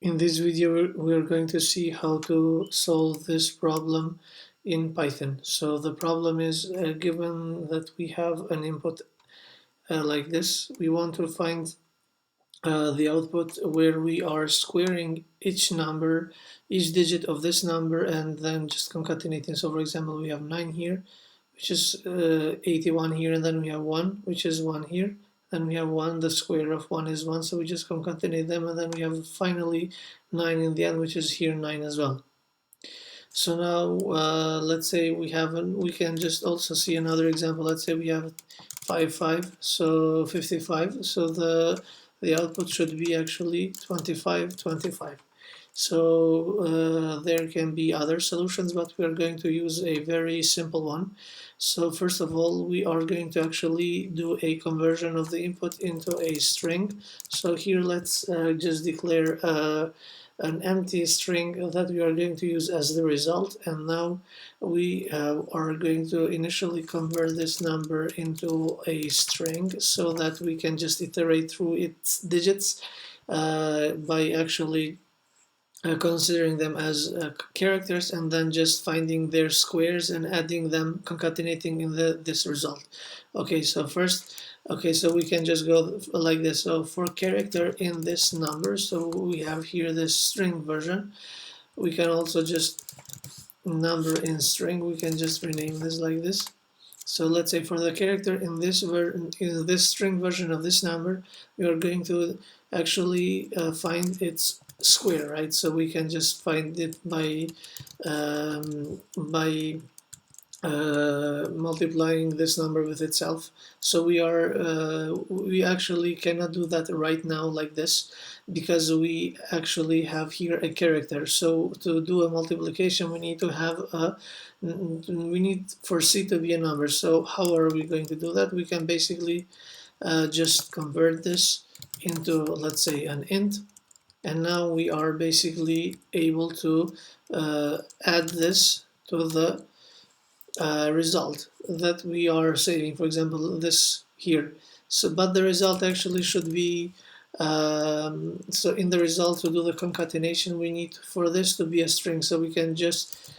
In this video, we're going to see how to solve this problem in Python. So the problem is, given that we have an input like this, we want to find the output where we are squaring each number, each digit of this number, and then just concatenating. So for example, we have 9 here, which is 81 here, and then we have 1, which is 1 here. Then we have 1, the square of 1 is 1, so we just concatenate them, and then we have finally 9 in the end, which is here 9 as well. So now let's say we can just also see another example. Let's say we have 5, so 55, so the output should be actually 25, 25. So there can be other solutions, but we are going to use a very simple one. So first of all, we are going to actually do a conversion of the input into a string. So here let's just declare an empty string that we are going to use as the result, and now we are going to initially convert this number into a string so that we can just iterate through its digits by actually considering them as characters, and then just finding their squares and adding them, concatenating in this result. Okay, so we can just go like this. So for character in this number, so we have here this string version. We can also just number in string, we can just rename this like this. So let's say for the character in this string version of this number, we are going to actually find its square, right? So we can just find it by multiplying this number with itself. So we actually cannot do that right now like this, because we actually have here a character. So to do a multiplication, we need to have we need for C to be a number. So how are we going to do that? We can basically just convert this into, let's say, an int, and now we are basically able to add this to the result that we are saving, for example this here. So but the result actually should be so in the result, to do the concatenation, we need for this to be a string. So we can just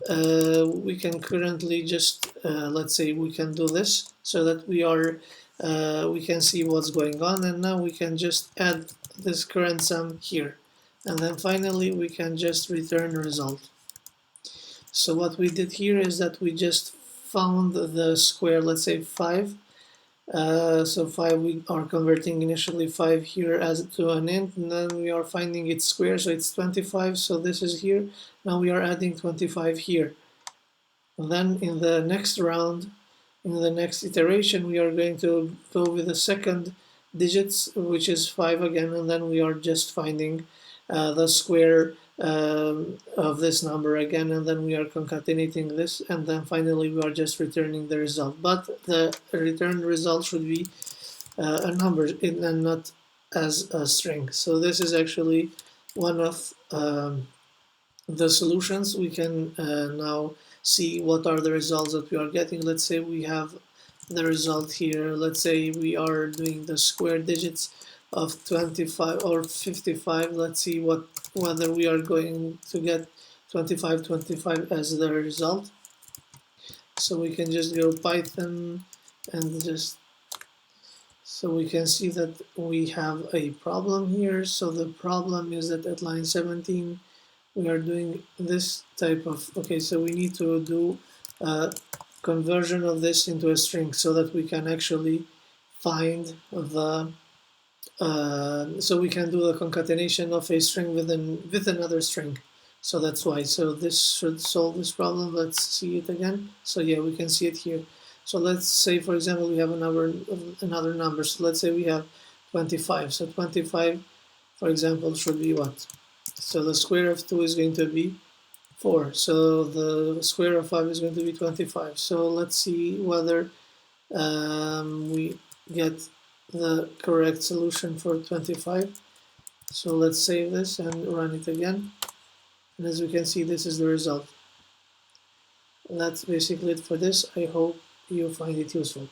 we can currently just let's say we can do this so that we can see what's going on, and now we can just add this current sum here, and then finally we can just return the result. So what we did here is that we just found the square, let's say 5. So 5, we are converting initially 5 here as to an int, and then we are finding its square, so it's 25. So this is here. Now we are adding 25 here. And then in the next round, in the next iteration, we are going to go with the second digits, which is 5 again, and then we are just finding the square of this number again, and then we are concatenating this, and then finally we are just returning the result. But the returned result should be a number and not as a string. So this is actually one of the solutions. We can now see what are the results that we are getting. Let's say we have the result here. Let's say we are doing the square digits of 25 or 55. Let's see whether we are going to get 25 as the result. So we can just go Python and just, so we can see that we have a problem here. So the problem is that at line 17 we are doing this type of, okay, so we need to do a conversion of this into a string so that we can actually find the so we can do the concatenation of a string with another string. So that's why. So this should solve this problem. Let's see it again. So yeah, we can see it here. So let's say, for example, we have another number. So let's say we have 25. So 25, for example, should be what? So the square of 2 is going to be 4. So the square of 5 is going to be 25. So let's see whether we get the correct solution for 25. So let's save this and run it again. And as we can see, this is the result. That's basically it for this. I hope you find it useful.